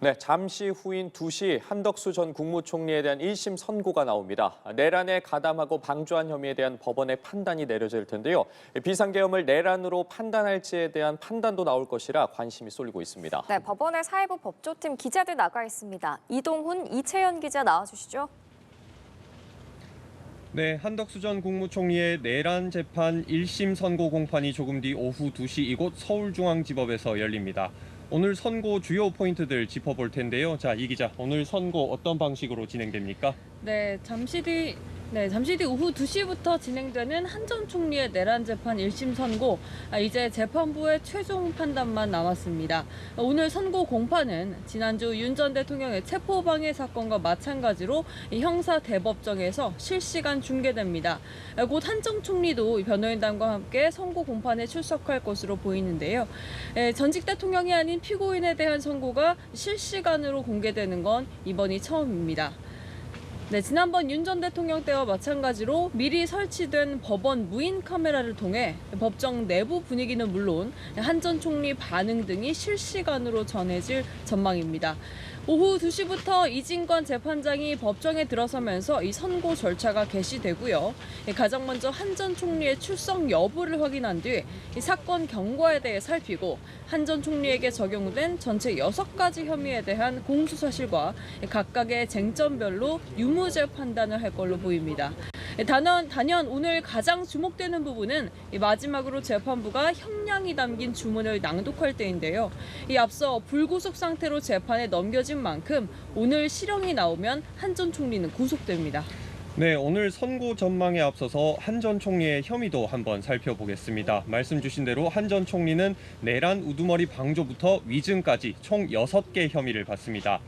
네, 잠시 후인 2시 한덕수 전 국무총리에 대한 1심 선고가 나옵니다. 내란에 가담하고 방조한 혐의에 대한 법원의 판단이 내려질 텐데요. 비상계엄을 내란으로 판단할지에 대한 판단도 나올 것이라 관심이 쏠리고 있습니다. 네, 법원의 사회부 법조팀 기자들 나가 있습니다. 이동훈, 이채연 기자 나와주시죠. 네, 한덕수 전 국무총리의 내란 재판 1심 선고 공판이 조금 뒤 오후 2시 이곳 서울중앙지법에서 열립니다. 오늘 선고 주요 포인트들 짚어볼 텐데요. 자, 이 기자, 오늘 선고 어떤 방식으로 진행됩니까? 네, 잠시 뒤 오후 2시부터 진행되는 한 전 총리의 내란 재판 1심 선고, 이제 재판부의 최종 판단만 남았습니다. 오늘 선고 공판은 지난주 윤 전 대통령의 체포방해 사건과 마찬가지로 형사 대법정에서 실시간 중계됩니다. 곧 한 전 총리도 변호인단과 함께 선고 공판에 출석할 것으로 보이는데요. 전직 대통령이 아닌 피고인에 대한 선고가 실시간으로 공개되는 건 이번이 처음입니다. 네, 지난번 윤 전 대통령 때와 마찬가지로 미리 설치된 법원 무인 카메라를 통해 법정 내부 분위기는 물론 한 전 총리 반응 등이 실시간으로 전해질 전망입니다. 오후 2시부터 이진관 재판장이 법정에 들어서면서 이 선고 절차가 개시되고요. 가장 먼저 한 전 총리의 출석 여부를 확인한 뒤 이 사건 경과에 대해 살피고 한 전 총리에게 적용된 전체 6가지 혐의에 대한 공수사실과 각각의 쟁점별로 유무죄 판단을 할 걸로 보입니다. 단연 오늘 가장 주목되는 부분은 마지막으로 재판부가 형량이 담긴 주문을 낭독할 때인데요. 앞서 불구속 상태로 재판에 넘겨진 만큼 오늘 실형이 나오면 한 전 총리는 구속됩니다. 네, 오늘 선고 전망에 앞서서 한 전 총리의 혐의도 한번 살펴보겠습니다. 말씀 주신 대로 한 전 총리는 내란 우두머리 방조부터 위증까지 총 6개 혐의를 받습니다.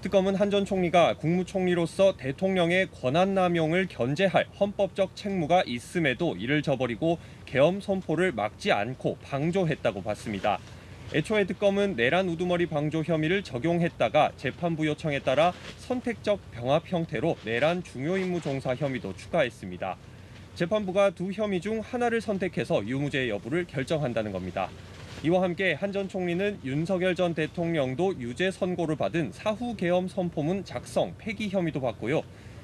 특검은 한 전 총리가 국무총리로서 대통령의 권한남용을 견제할 헌법적 책무가 있음에도 이를 저버리고 계엄 선포를 막지 않고 방조했다고 봤습니다. 애초에 특검은 내란 우두머리 방조 혐의를 적용했다가 재판부 요청에 따라 선택적 병합 형태로 내란 중요임무 종사 혐의도 추가했습니다. 재판부가 두 혐의 중 하나를 선택해서 유무죄 여부를 결정한다는 겁니다. 이와 함께 한 전 총리는 윤석열 전 대통령도 유죄 선고를 받은 사후 계엄 선포문 작성, 폐기 혐의도 받고요.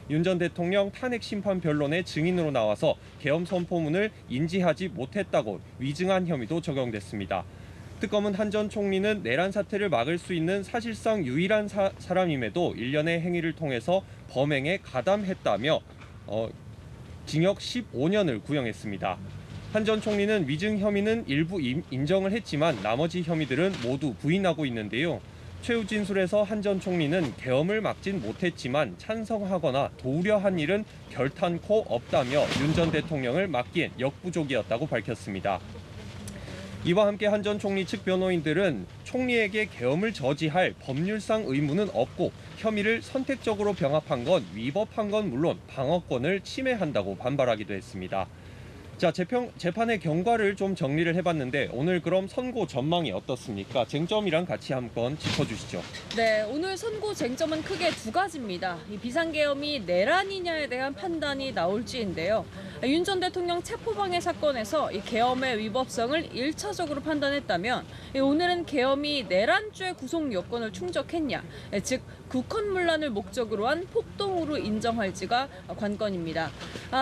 윤 전 대통령 탄핵 심판 변론의 증인으로 나와서 계엄 선포문을 인지하지 못했다고 위증한 혐의도 적용됐습니다. 특검은 한 전 총리는 내란 사태를 막을 수 있는 사실상 유일한 사람임에도 일련의 행위를 통해서 범행에 가담했다며 징역 15년을 구형했습니다. 한 전 총리는 위증 혐의는 일부 인정을 했지만 나머지 혐의들은 모두 부인하고 있는데요. 최후 진술에서 한 전 총리는 계엄을 막진 못했지만 찬성하거나 도우려한 일은 결탄코 없다며 윤 전 대통령을 막기엔 역부족이었다고 밝혔습니다. 이와 함께 한 전 총리 측 변호인들은 총리에게 계엄을 저지할 법률상 의무는 없고 혐의를 선택적으로 병합한 건 위법한 건 물론 방어권을 침해한다고 반발하기도 했습니다. 자, 재판의 경과를 좀 정리를 해봤는데 오늘 그럼 선고 전망이 어떻습니까? 쟁점이랑 같이 한번 짚어주시죠. 네, 오늘 선고 쟁점은 크게 두 가지입니다. 이 비상계엄이 내란이냐에 대한 판단이 나올지인데요. 윤 전 대통령 체포방해 사건에서 이 계엄의 위법성을 1차적으로 판단했다면 오늘은 계엄이 내란죄 구속 요건을 충족했냐, 즉 국헌문란을 목적으로 한 폭동으로 인정할지가 관건입니다.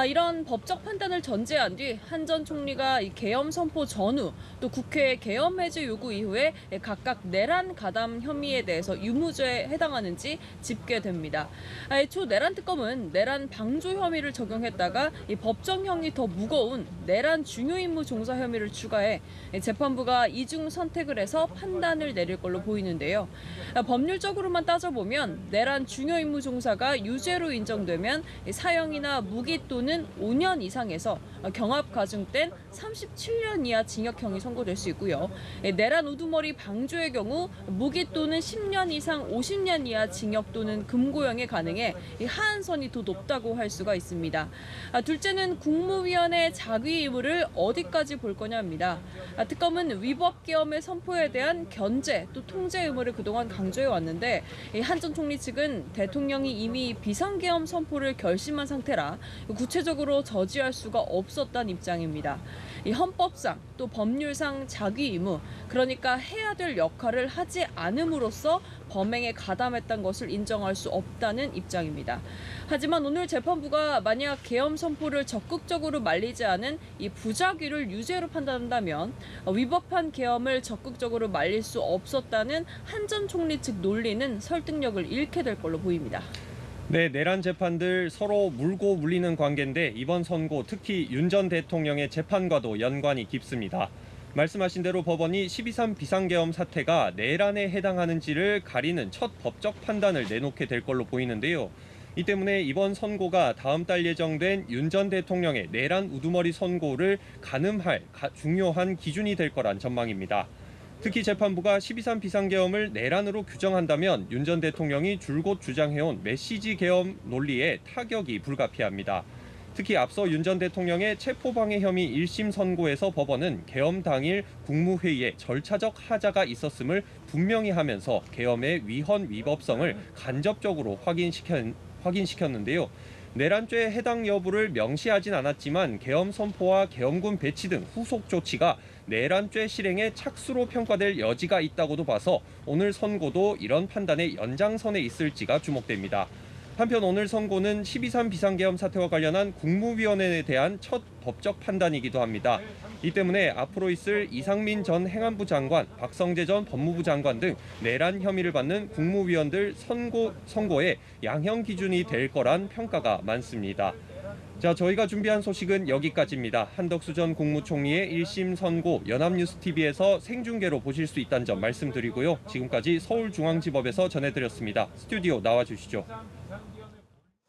이런 법적 판단을 전제한 뒤 한 전 총리가 이 계엄 선포 전후 또 국회의 계엄 해제 요구 이후에 각각 내란 가담 혐의에 대해서 유무죄에 해당하는지 집계됩니다. 애초 내란 특검은 내란 방조 혐의를 적용했다가 이 법정형이 더 무거운 내란 중요임무 종사 혐의를 추가해 재판부가 이중 선택을 해서 판단을 내릴 걸로 보이는데요. 법률적으로만 따져보면 내란 중요임무 종사가 유죄로 인정되면 사형이나 무기 또는 5년 이상에서 경합 가중된 37년 이하 징역형이 선고될 수 있고요. 내란 우두머리 방조의 경우 무기 또는 10년 이상 50년 이하 징역 또는 금고형에 가능해 하한선이 더 높다고 할 수가 있습니다. 둘째는 국무위원회 자기 의무를 어디까지 볼 거냐입니다. 특검은 위법 계엄의 선포에 대한 견제 또 통제 의무를 그동안 강조해 왔는데 한 전 총리 측은 대통령이 이미 비상계엄 선포를 결심한 상태라 구체적으로 저지할 수가 없었다는 입장입니다. 이 헌법상 또 법률상 자기 의무, 그러니까 해야 될 역할을 하지 않음으로써 범행에 가담했던 것을 인정할 수 없다는 입장입니다. 하지만 오늘 재판부가 만약 계엄 선포를 적극적으로 말리지 않은 이 부작위를 유죄로 판단한다면 위법한 계엄을 적극적으로 말릴 수 없었다는 한 전 총리 측 논리는 설득력을 잃게 될 걸로 보입니다. 네, 내란 재판들 서로 물고 물리는 관계인데 이번 선고 특히 윤 전 대통령의 재판과도 연관이 깊습니다. 말씀하신 대로 법원이 12.3 비상계엄 사태가 내란에 해당하는지를 가리는 첫 법적 판단을 내놓게 될 걸로 보이는데요. 이 때문에 이번 선고가 다음 달 예정된 윤 전 대통령의 내란 우두머리 선고를 가늠할 중요한 기준이 될 거란 전망입니다. 특히 재판부가 12.3 비상계엄을 내란으로 규정한다면 윤 전 대통령이 줄곧 주장해온 메시지 계엄 논리에 타격이 불가피합니다. 특히 앞서 윤 전 대통령의 체포방해 혐의 1심 선고에서 법원은 계엄 당일 국무회의에 절차적 하자가 있었음을 분명히 하면서 계엄의 위헌 위법성을 간접적으로 확인시켰는데요. 내란죄 해당 여부를 명시하진 않았지만 계엄 선포와 계엄군 배치 등 후속 조치가 내란죄 실행의 착수로 평가될 여지가 있다고도 봐서 오늘 선고도 이런 판단의 연장선에 있을지가 주목됩니다. 한편 오늘 선고는 12.3 비상계엄 사태와 관련한 국무위원회에 대한 첫 법적 판단이기도 합니다. 이 때문에 앞으로 있을 이상민 전 행안부 장관, 박성재 전 법무부 장관 등 내란 혐의를 받는 국무위원들 선고의 양형 기준이 될 거란 평가가 많습니다. 자, 저희가 준비한 소식은 여기까지입니다. 한덕수 전 국무총리의 1심 선고 연합뉴스TV에서 생중계로 보실 수 있다는 점 말씀드리고요. 지금까지 서울중앙지법에서 전해드렸습니다. 스튜디오 나와주시죠.